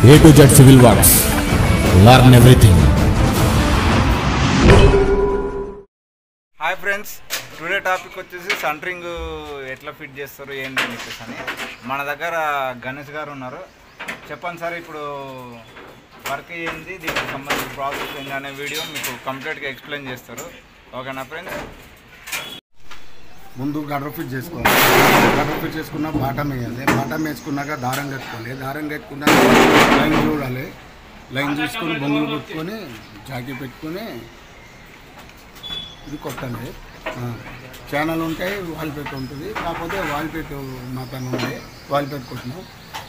A to Z Civil Works. Learn everything. Hi friends, today topic వచ్చేసి centering ఎట్లా fit చేస్తారు ఏంటి అని చెప్పేసి అని మన దగ్గర గణేష్ గారు ఉన్నారు. చెప్పండి సార్, ఇప్పుడు వర్క్ ఏంది, దీనికి సంబంధించిన ప్రాసెస్ ఏంటి అనే వీడియో మీకు కంప్లీట్గా ఎక్స్ప్లెయిన్ చేస్తారు. ఓకేనా ఫ్రెండ్స్? ముందు గడ్ర ఫిట్ చేసుకోవాలి. గడ్ర ఫిట్ చేసుకున్న బాటం వేయాలి. బాటం వేసుకున్నాక దారం కట్టుకోవాలి. దారం కట్టుకున్నాక లైన్ చూడాలి. లైన్ చూసుకొని బొంగులు పెట్టుకొని జాకీ పెట్టుకొని ఇది కొట్టండి. ఛానల్ ఉంటాయి, వాల్పేట్ ఉంటుంది. కాకపోతే వాల్పేట్ మా పని ఉంది, వాల్పేట్ కొట్టినాం.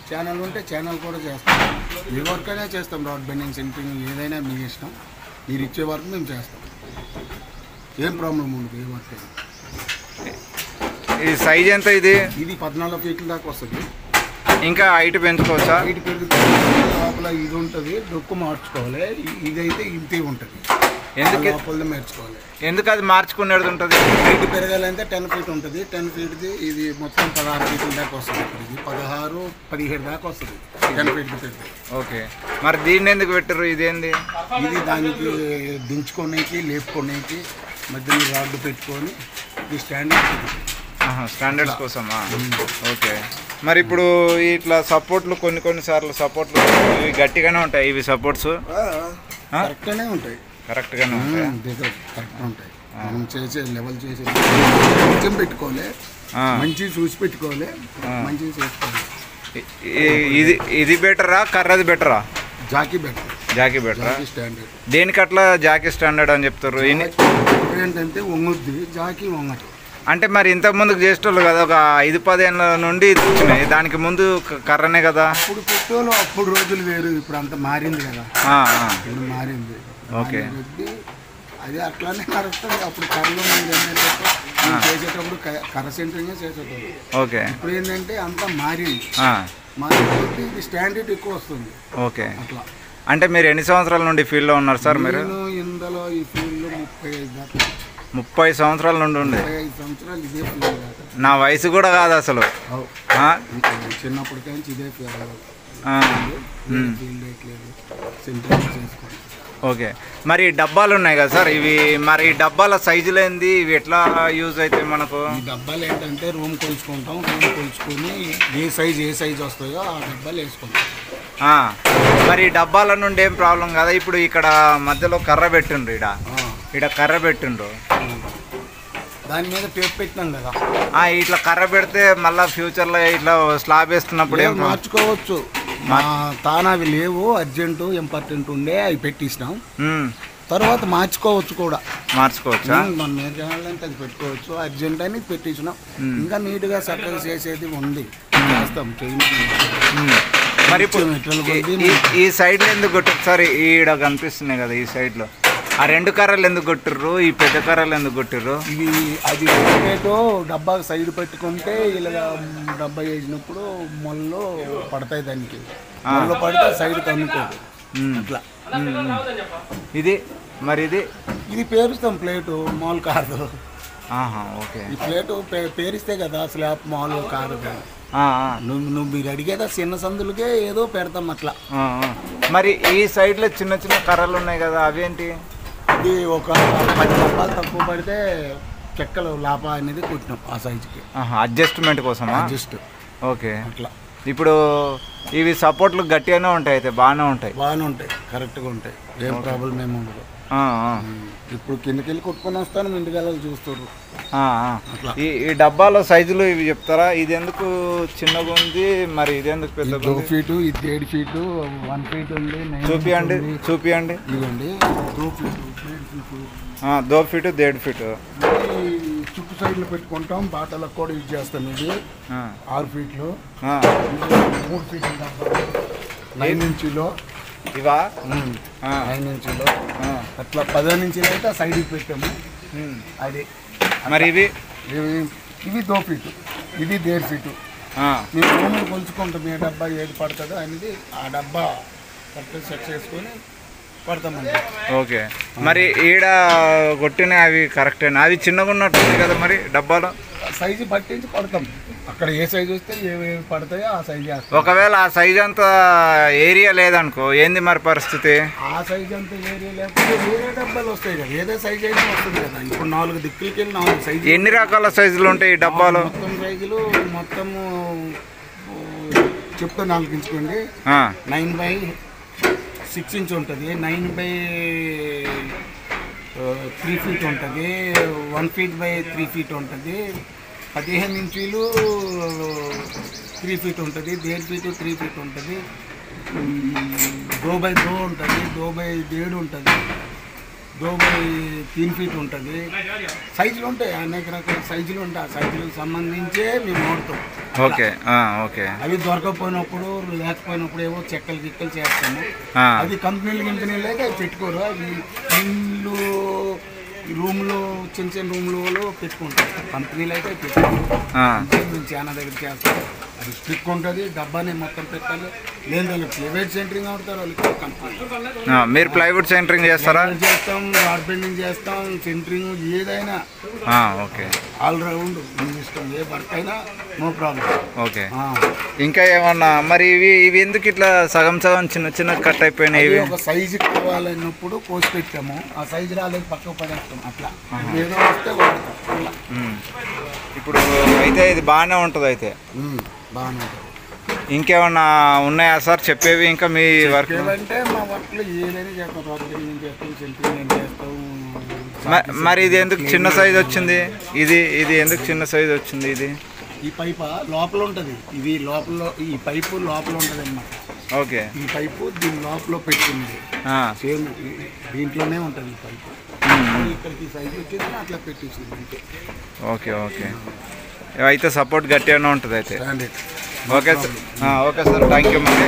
ఛానల్ ఉంటే ఛానల్ కూడా చేస్తాం. ఏ వర్క్ అయినా చేస్తాం. రాడ్ బెండింగ్, సెంటరింగ్ ఏదైనా మీ ఇష్టం. మీరు ఇచ్చే వర్క్ మేము చేస్తాం. ఏం ప్రాబ్లం ఉండదు ఏ వర్క్ అయినా. ఈ సైజ్ ఎంత? ఇది 14 ఫీట్ల దాకా వస్తుంది. ఇంకా హైట్ పెంచుకోవచ్చా? హైట్ పెరుగుతుంది. లోపల ఇది ఉంటుంది, డొక్కు మార్చుకోవాలి. ఇదైతే ఇంతే ఉంటుంది. ఎందుకు లోపల మార్చుకోవాలి? ఎందుకు అది మార్చుకునేది ఉంటుంది? హైట్ పెరగాలంటే 10 ఫీట్ ఉంటుంది. 10 ఫీట్ది ఇది మొత్తం 16 ఫీట్ల దాకా వస్తుంది. ఇది 16, 17 దాకా వస్తుంది 10 ఫీట్కి పెడితే. ఓకే, మరి దీన్ని ఎందుకు పెట్టరు? ఇదేంది? ఇది దానికి దించుకోనేకి, లేపుకోనేకి మధ్యలో రాడ్డు పెట్టుకొని ఈ స్టాండర్డ్స్ కోసమా? ఓకే, మరి ఇప్పుడు ఇట్లా సపోర్ట్లు కొన్ని సార్లు సపోర్ట్లు ఇవి గట్టిగానే ఉంటాయి. ఇవి సపోర్ట్స్ కరెక్ట్గానే ఉంటాయి. కరెక్ట్గానే ఉంటాయి. కరెక్ట్గా ఉంటాయి. మనం చేసే లెవెల్ చేసే కొంచెం పెట్టుకోవాలి. మంచి చూసి పెట్టుకోవాలి. మంచిగా చేసుకోవాలి. ఇది బెటరా, కర్రది బెటరా? జాకీ బెటర్. జాకీ బెటరా? స్టాండర్డ్. దేనికి అట్లా జాకీ స్టాండర్డ్ అని చెప్తారు? ఏంటంటే వంగుద్ది, జాకీ వంగదు. అంటే మరి ఇంతకు ముందుకు చేసేటోళ్ళు కదా, ఒక 5-10 ఏళ్ళ నుండి వచ్చినాయి. దానికి ముందు కర్రనే కదా. అప్పుడు పెట్టోళ్ళు, అప్పుడు రోజులు వేరు. ఇప్పుడు అంత మారింది కదా. ఇప్పుడు మారింది. ఓకే, అది అట్లానే నడుస్తుంది. అప్పుడు కర్రలో చేసేటప్పుడు కర్ర సెంటరింగ్ చేసేటప్పుడు. ఓకే, ఇప్పుడు ఏంటంటే అంతా మారింది. మారిపోతే ఇది స్టాండర్డ్ ఎక్కువ వస్తుంది. ఓకే, అట్లా. అంటే మీరు ఎన్ని సంవత్సరాల నుండి ఫీల్డ్లో ఉన్నారు సార్? మీరు ఇందులో ఈ ఫీల్డ్లో 30 సంవత్సరాల నుండి ఉంది. 35 సంవత్సరాలు ఇదే ఫీల్డ్. నా వయసు కూడా కాదు అసలు. చిన్నప్పటికీ ఇదే ఫీల్డ్. సెంటరింగ్ చేసుకోండి. ఓకే, మరి డబ్బాలు ఉన్నాయి కదా సార్, ఇవి మరి డబ్బాల సైజులు ఏంది? ఇవి ఎట్లా యూజ్ అవుతాయి మనకు? ఈ డబ్బాలు ఏంటంటే రూమ్ కొలుచుకుంటాం. రూమ్ కొలుచుకొని ఏ సైజు వస్తాయో ఆ డబ్బాలు వేసుకుంటాం. మరి డబ్బాల నుండి ఏం ప్రాబ్లం కదా? ఇప్పుడు ఇక్కడ మధ్యలో కర్ర పెట్టిండ్రు, ఇక్కడ కర్ర పెట్టిండ్రు, దాని మీద టేప్ పెట్టినాం కదా. ఇట్లా కర్ర పెడితే మళ్ళీ ఫ్యూచర్లో ఇట్లా స్లాబ్ వేస్తున్నప్పుడు ఏం మార్చుకోవచ్చు. తానవి లేవు, అర్జెంటు ఇంపార్టెంట్ ఉండే అవి పెట్టిస్తాం. తర్వాత మార్చుకోవచ్చు కూడా. మార్చుకోవచ్చా? మనం ఏం చేయాలంటే అది పెట్టుకోవచ్చు. అర్జెంట్ అని పెట్టించినాం. ఇంకా నీట్గా చక్కగా చేసేది ఉంది, చేస్తాం. మరి ఈ సైడ్లో ఎందుకు కొట్టారు సార్? ఈడ కనిపిస్తున్నాయి కదా ఈ సైడ్లో, ఆ 2 కర్రలు ఎందుకు కొట్టిర్రు? ఈ పెద్ద కర్రలు ఎందుకు కొట్టిర్రు? ఇవి అది డబ్బా సైడ్ పెట్టుకుంటే ఇలా డబ్బా వేసినప్పుడు మొల్లో పడతాయి. దానికి మొల్లో పడితే సైడ్ కనుక్కోదు. అట్లా. ఇది మరి ఇది పేరుస్తాం. ప్లేటు మాల్ కాదు. ఓకే, ఈ ప్లేటు పేరిస్తే కదా స్లాబ్ మాల్ కారు. నువ్వు మీరు అడిగేదా చిన్న సందులకే ఏదో పెడతాం అట్లా. మరి ఈ సైడ్లో చిన్న చిన్న కర్రలు ఉన్నాయి కదా, అవేంటి? అది ఒక 10 డబ్బాలు తక్కువ పడితే చెక్కలు లాప అనేది కొట్టినాం ఆ సైజుకి. అడ్జస్ట్మెంట్ కోసమా? జస్ట్. ఓకే, అట్లా. ఇప్పుడు ఇవి సపోర్ట్లు గట్టిగానే ఉంటాయి, అయితే బాగానే ఉంటాయి. కరెక్ట్గా ఉంటాయి. ఏం ప్రాబ్లం ఏమి ఉండదు. ఇప్పుడు కిందకెళ్ళి కొట్టుకొని వస్తాను, ఇంటికి వెళ్ళాలి చూస్తారు. ఈ డబ్బాలో సైజులు ఇవి చెప్తారా? ఇది ఎందుకు చిన్నగా ఉంది, మరి ఇది ఎందుకు పెద్దగా? 2 ఫీటు, ఇది 1.5 ఫీటు, 1 ఫీట్ ఉంది. చూపియండి. ఇదిగోండి 2 ఫీటు, 2 ఫీటు, 1.5 ఫీటు. చుట్టూ సైడ్లో పెట్టుకుంటాం. బాటలకు కూడా యూజ్ చేస్తాం. ఇది 6 ఫీట్లు, 3 ఫీట్లు డబ్బా, 9 ఇంచులో. ఇవా 9 ఇంచులో. అట్లా 15 ఇంచులు అయితే సైడ్కి పెట్టాము. అది మరి ఇవి 2 ఫీటు, ఇది 1.5 ఫీటు. మేము రూములు కొలుచుకుంటాం. ఏ డబ్బా ఏది పడుతుందో అనేది ఆ డబ్బా కరెక్ట్గా సెట్ చేసుకొని పడతామండి. ఓకే, మరి ఈడ కొట్టిన అవి కరెక్టేనా? అవి చిన్నగా ఉన్నట్టుంది కదా మరి డబ్బాలో? సైజు పట్టించి పడతాం. అక్కడ ఏ సైజు వస్తే ఏవి పడతాయో ఆ సైజు వేస్తాం. ఒకవేళ ఆ సైజ్ అంత ఏరియా లేదనుకో ఏంది మరి పరిస్థితి? ఆ సైజు అంత ఏరియా లేకపోతే వేరే డబ్బాలు వస్తాయి కదా, ఏదో సైజు అయినా వస్తుంది కదా. ఇప్పుడు 4 దిక్కులకి వెళ్ళి 4 సైజు. ఎన్ని రకాల సైజులు ఉంటాయి ఈ డబ్బాలు? మొత్తం సైజులు మొత్తము చెప్తే 4 ఇంచుకోండి. 9/6 ఇంచ్ ఉంటుంది, 9/3 ఫీట్ ఉంటుంది, 1 ఫీట్ బై 3 ఫీట్ ఉంటుంది, 15 ఇంచీలు 3 ఫీట్ ఉంటుంది, 1.5 ఫీట్ 3 ఫీట్ ఉంటుంది, 2/2 ఉంటుంది, 2/1.5 ఉంటుంది, 2/3 ఫీట్ ఉంటుంది. సైజులు ఉంటాయి, అనేక రకాల సైజులు ఉంటాయి. ఆ సైజులకు సంబంధించే మేము వాడతాం. Okay okay. అవి దొరకకపోయినప్పుడు లేకపోయినప్పుడు ఏవో చెక్కలు గిక్కలు చేస్తాము. అది కంపెనీలు అయితే అవి పెట్టుకోరు. అవి ఇల్లు రూమ్లో చిన్న చిన్న రూమ్లో పెట్టుకుంటాం. కంపెనీలు అయితే పెట్టుకుంటాం. మేము చాలా దగ్గర చేస్తాం. అది స్టిక్ ఉంటుంది, డబ్బాని మొత్తం పెట్టాలి. లేదు వాళ్ళు ప్రైవేట్ సెంటరింగ్ ఆడతారు, వాళ్ళకి కంపెనీ. మీరు ప్లైవుడ్ సెంటరింగ్ చేస్తారా? చేస్తాం, రాడ్ బెండింగ్ చేస్తాం, సెంటరింగ్ ఏదైనా. ఓకే, ఆల్రౌండ్ ఇష్టం, ఏ వర్క్ అయినా నో ప్రాబ్లం. ఓకే. ఇంకా ఏమన్నా మరి ఇవి ఎందుకు ఇట్లా సగం సగం చిన్న చిన్న కట్ అయిపోయినాయి? ఒక సైజు కావాలన్నప్పుడు కోసి పెట్టాము, ఆ సైజు రాలేదు పక్కకు పడేస్తాం. అట్లా ఏదో వస్తే ఇప్పుడు అయితే ఇది బాగానే ఉంటుంది. అయితే బాగానే ఉంటుంది. ఇంకేమన్నా ఉన్నాయా సార్ చెప్పేవి? ఇంకా మీ వర్క్ అంటే మా వర్క్లో ఏదైనా చేస్తాం. రాడ్ బెండింగ్ చేస్తాం, సెంటరింగ్ చేస్తాం. మరి ఇది ఎందుకు చిన్న సైజ్ వచ్చింది? ఇది ఎందుకు చిన్న సైజ్ వచ్చింది? ఇది ఈ పైప్ లోపల ఉంటుంది. ఇది లోపల, ఈ పైపు లోపల ఉంటుంది అన్నమాట. ఓకే. ఈ పైపు దీని లోపల పెట్టింది, సేమ్ దీంట్లోనే ఉంటుంది ఈ పైపు. ఇక్కడికి సైజు వచ్చేది అట్లా పెట్టించింది అంతే. Okay okay. అయితే సపోర్ట్ గట్టిగానే ఉంటుంది అయితే. Okay sir, okay sir, thank you. మరి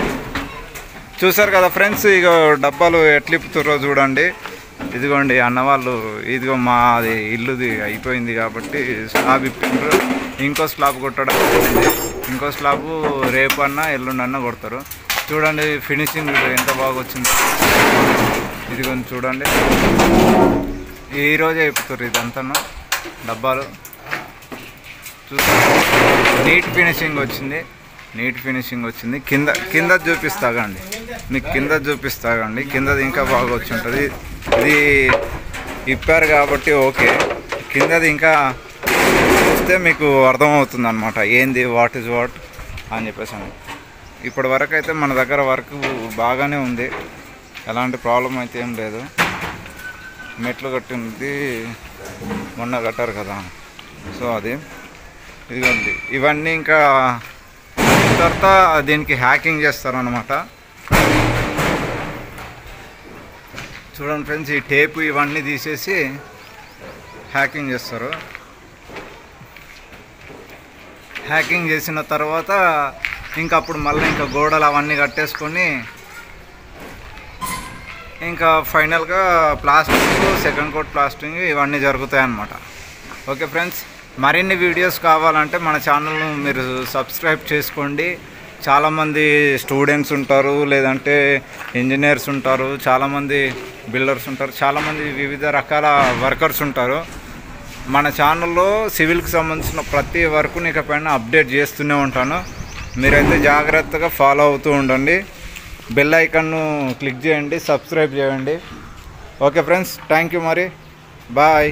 చూసారు కదా ఫ్రెండ్స్, ఇక డబ్బాలు ఎట్లా ఇప్పుతుర్రో చూడండి. ఇదిగోండి అన్నవాళ్ళు, ఇదిగో మాది ఇల్లుది అయిపోయింది కాబట్టి స్లాబ్ ఇప్పిండ్రు. ఇంకో స్లాబ్ కొట్టడం, ఇంకో స్లాబు రేపు అన్నా ఎల్లుండన్నా కొడతారు. చూడండి ఫినిషింగ్ ఎంత బాగా వచ్చింది. ఇదిగోండి చూడండి, ఈరోజే ఇప్పుతారు ఇదంతా డబ్బాలు. చూసారు, నీట్ ఫినిషింగ్ వచ్చింది, నీట్ ఫినిషింగ్ వచ్చింది. కింద చూపిస్తాగండి, మీకు కింద చూపిస్తాగండి. కిందది ఇంకా బాగా వచ్చి ఉంటుంది. ఇది ఇప్పారు కాబట్టి ఓకే. కిందది ఇంకా చూస్తే మీకు అర్థమవుతుంది అనమాట, ఏంది వాట్ ఈజ్ వాట్ అని చెప్పేసి. ఇప్పటి వరకు అయితే మన దగ్గర వర్క్ బాగానే ఉంది, ఎలాంటి ప్రాబ్లం అయితే ఏం లేదు. మెట్లు కట్టింది మొన్న కట్టారు కదా, సో అది. ఇదిగోండి ఇవన్నీ ఇంకా తర్వాత దీనికి హ్యాకింగ్ చేస్తారనమాట. చూడండి ఫ్రెండ్స్, ఈ టేపు ఇవన్నీ తీసేసి హ్యాకింగ్ చేస్తారు. హ్యాకింగ్ చేసిన తర్వాత ఇంకా అప్పుడు మళ్ళీ ఇంకా గోడలు అవన్నీ కట్టేసుకొని ఇంకా ఫైనల్గా ప్లాస్టింగ్, సెకండ్ కోట్ ప్లాస్టింగ్ ఇవన్నీ జరుగుతాయి అన్నమాట. ఓకే ఫ్రెండ్స్, మరిన్ని వీడియోస్ కావాలంటే మన ఛానల్ను మీరు సబ్స్క్రైబ్ చేసుకోండి. చాలామంది స్టూడెంట్స్ ఉంటారు, లేదంటే ఇంజనీర్స్ ఉంటారు, చాలామంది బిల్డర్స్ ఉంటారు, చాలామంది వివిధ రకాల వర్కర్స్ ఉంటారు. మన ఛానల్లో సివిల్కి సంబంధించిన ప్రతి వర్క్ని ఇకపైన అప్డేట్ చేస్తూనే ఉంటాను. మీరైతే జాగ్రత్తగా ఫాలో అవుతూ ఉండండి. బెల్ ఐకాన్ను క్లిక్ చేయండి, సబ్స్క్రైబ్ చేయండి. Okay friends, thank you. మరి బాయ్.